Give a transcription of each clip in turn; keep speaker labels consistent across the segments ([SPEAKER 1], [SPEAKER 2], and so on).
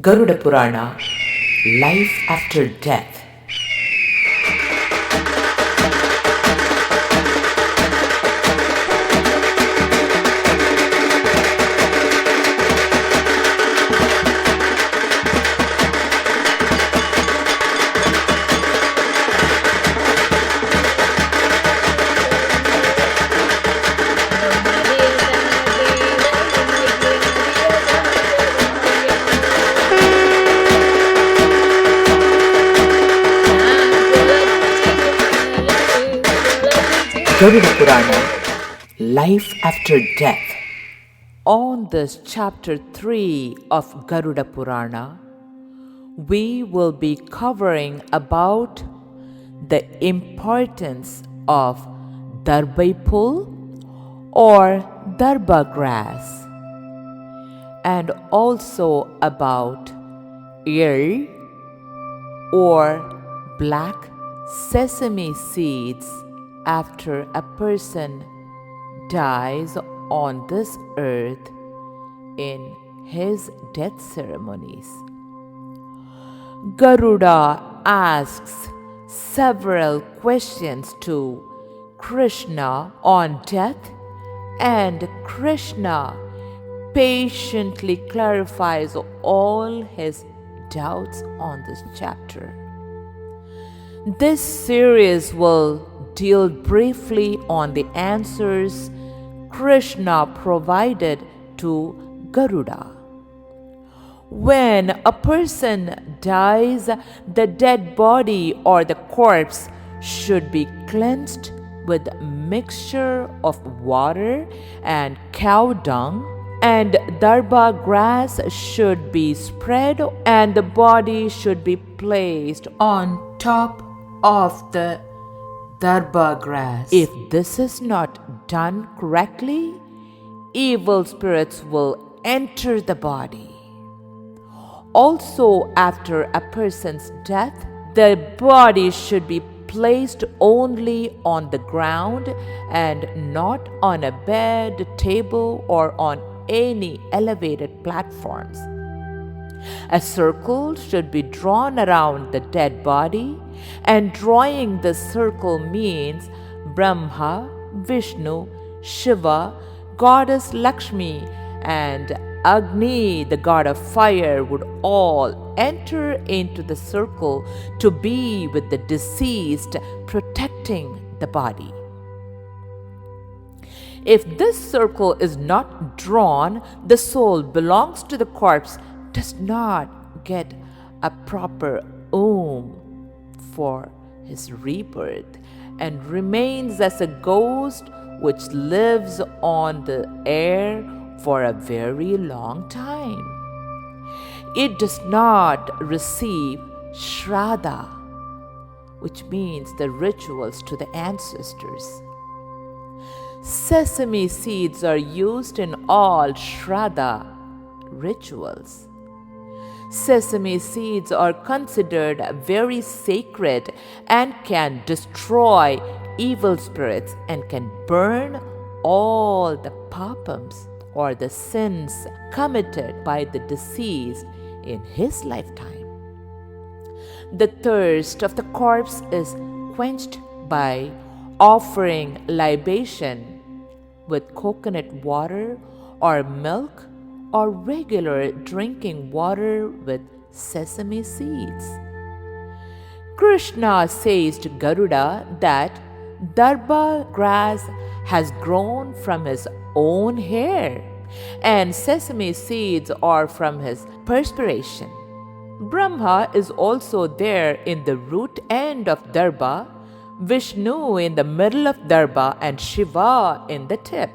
[SPEAKER 1] Garuda Purana, Life After Death. Garuda Purana, Life After Death. On this chapter 3 of Garuda Purana, we will be covering about the importance of Darba or Darba grass, and also about ear or black sesame seeds after a person dies on this earth in his death ceremonies. Garuda asks several questions to Krishna on death, and Krishna patiently clarifies all his doubts on this chapter. This series will deal briefly on the answers Krishna provided to Garuda. When a person dies, the dead body or the corpse should be cleansed with a mixture of water and cow dung, and Darba grass should be spread, and the body should be placed on top of the Darba grass. If this is not done correctly, evil spirits will enter the body. Also, after a person's death, the body should be placed only on the ground and not on a bed, table, or on any elevated platforms. A circle should be drawn around the dead body, and drawing the circle means Brahma, Vishnu, Shiva, Goddess Lakshmi, and Agni, the god of fire, would all enter into the circle to be with the deceased, protecting the body. If this circle is not drawn, the soul belongs to the corpse does not get a proper for his rebirth and remains as a ghost which lives on the air for a very long time. It does not receive Shraddha, which means the rituals to the ancestors. Sesame seeds are used in all Shraddha rituals. Sesame seeds are considered very sacred and can destroy evil spirits and can burn all the papams or the sins committed by the deceased in his lifetime. The thirst of the corpse is quenched by offering libation with coconut water or milk or regular drinking water with sesame seeds. Krishna says to Garuda that Darba grass has grown from his own hair, and sesame seeds are from his perspiration. Brahma is also there in the root end of Darba, Vishnu in the middle of Darba, and Shiva in the tip.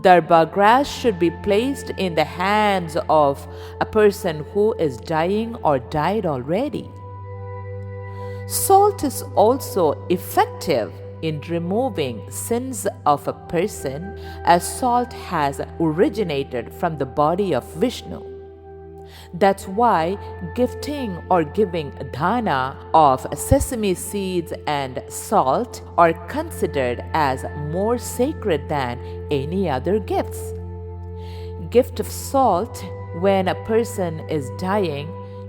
[SPEAKER 1] Darba grass should be placed in the hands of a person who is dying or died already. Salt is also effective in removing sins of a person, as salt has originated from the body of Vishnu. That's why gifting or giving dana of sesame seeds and salt are considered as more sacred than any other gifts. Gift of salt when a person is dying,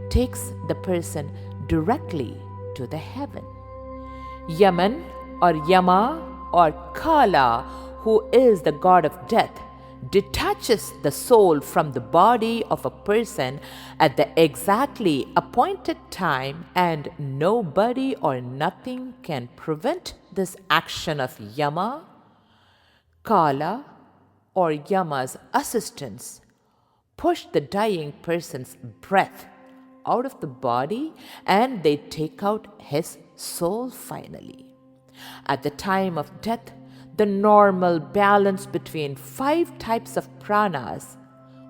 [SPEAKER 1] takes the person directly to the heaven. Yaman or Yama or Kala, who is the god of death, detaches the soul from the body of a person at the exactly appointed time, and nobody or nothing can prevent this action of Yama, Kala, or Yama's assistants push the dying person's breath out of the body and they take out his soul finally. At the time of death, the normal balance between 5 types of pranas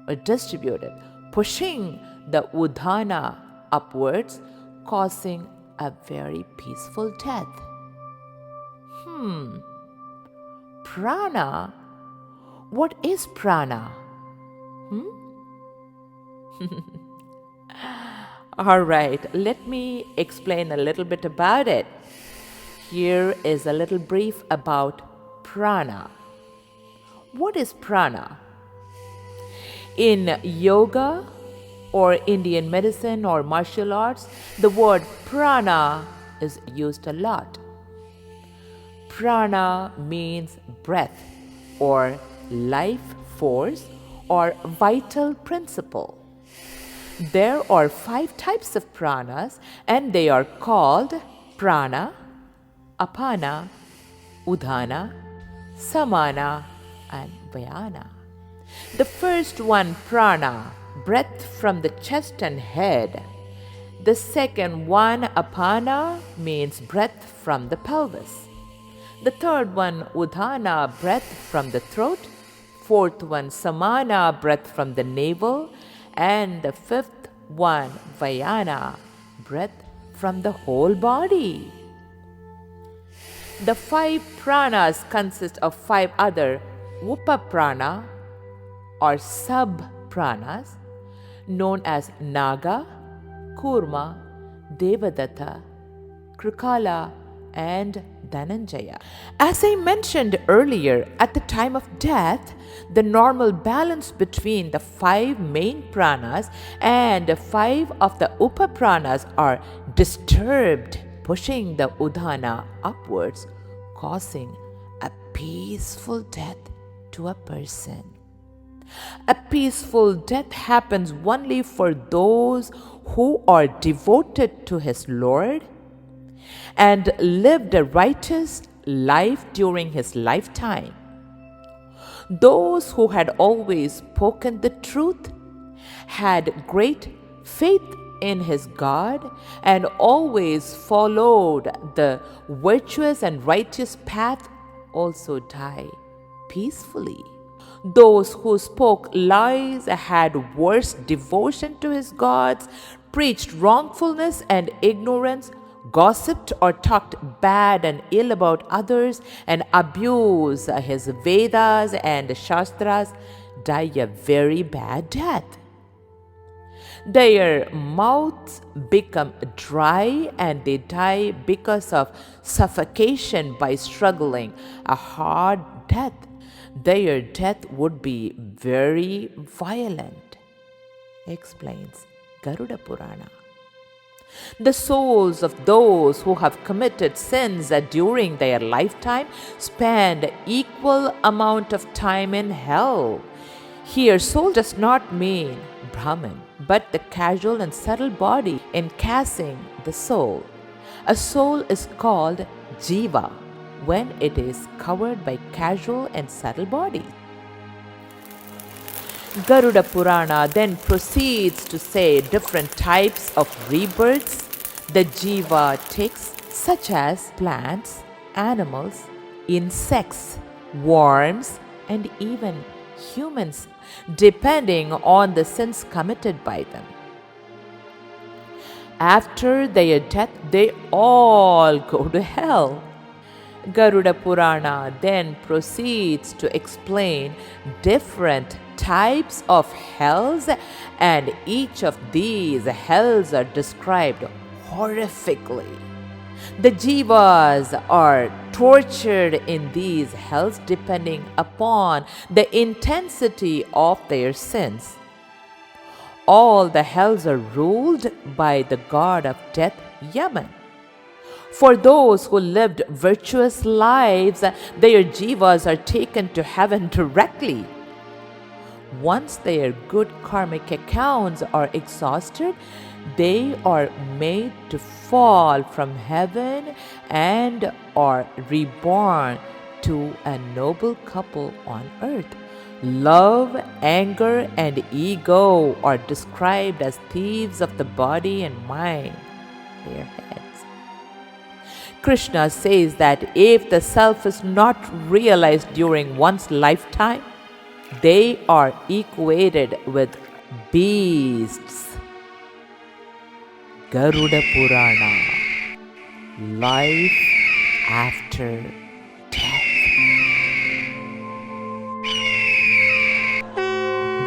[SPEAKER 1] are distributed, pushing the udhana upwards, causing a very peaceful death. Prana? What is prana? Alright, let me explain a little bit about it. Here is a little brief about prana. What is prana? In yoga or Indian medicine or martial arts, the word prana is used a lot. Prana means breath or life force or vital principle. There are 5 types of pranas and they are called prana, apana, udhana, samana and vyana. The first one, prana, breath from the chest and head. The second one, apana, means breath from the pelvis. The third one, udhana, breath from the throat. Fourth one, samana, breath from the navel. And the fifth one, vyana, breath from the whole body. The 5 pranas consist of 5 other upaprana or sub-pranas known as Naga, Kurma, Devadatta, Krikala and Dhananjaya. As I mentioned earlier, at the time of death, the normal balance between the 5 main pranas and 5 of the upapranas are disturbed, pushing the udhana upwards, causing a peaceful death to a person. A peaceful death happens only for those who are devoted to his Lord and lived a righteous life during his lifetime. Those who had always spoken the truth, had great faith in his God, and always followed the virtuous and righteous path also die peacefully. Those who spoke lies, had worse devotion to his gods, preached wrongfulness and ignorance, gossiped or talked bad and ill about others, and abused his Vedas and Shastras, die a very bad death. Their mouths become dry and they die because of suffocation by struggling, a hard death. Their death would be very violent, explains Garuda Purana. The souls of those who have committed sins during their lifetime spend equal amount of time in hell. Here, soul does not mean Brahman, but the casual and subtle body encasing the soul. A soul is called Jiva when it is covered by casual and subtle body. Garuda Purana then proceeds to say different types of rebirths the Jiva takes, such as plants, animals, insects, worms, and even humans, depending on the sins committed by them. After their death, they all go to hell. Garuda Purana then proceeds to explain different types of hells, and each of these hells are described horrifically. The jivas are tortured in these hells depending upon the intensity of their sins. all the hells are ruled by the god of death, Yaman. For those who lived virtuous lives, their jivas are taken to heaven directly. Once their good karmic accounts are exhausted, they are made to fall from heaven and are reborn to a noble couple on earth. Love, anger, and ego are described as thieves of the body and mind, their heads. Krishna says that if the self is not realized during one's lifetime, they are equated with beasts. Garuda Purana, life after death.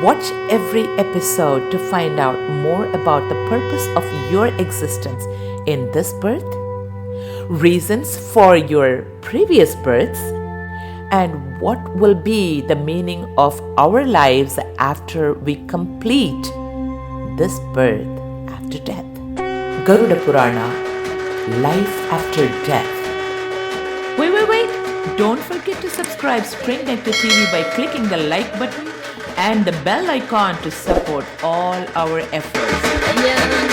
[SPEAKER 1] Watch every episode to find out more about the purpose of your existence in this birth, reasons for your previous births, and what will be the meaning of our lives after we complete this birth after death. Garuda Purana, life after death. Wait. Don't forget to subscribe Spring Nectar TV by clicking the like button and the bell icon to support all our efforts.
[SPEAKER 2] Yeah.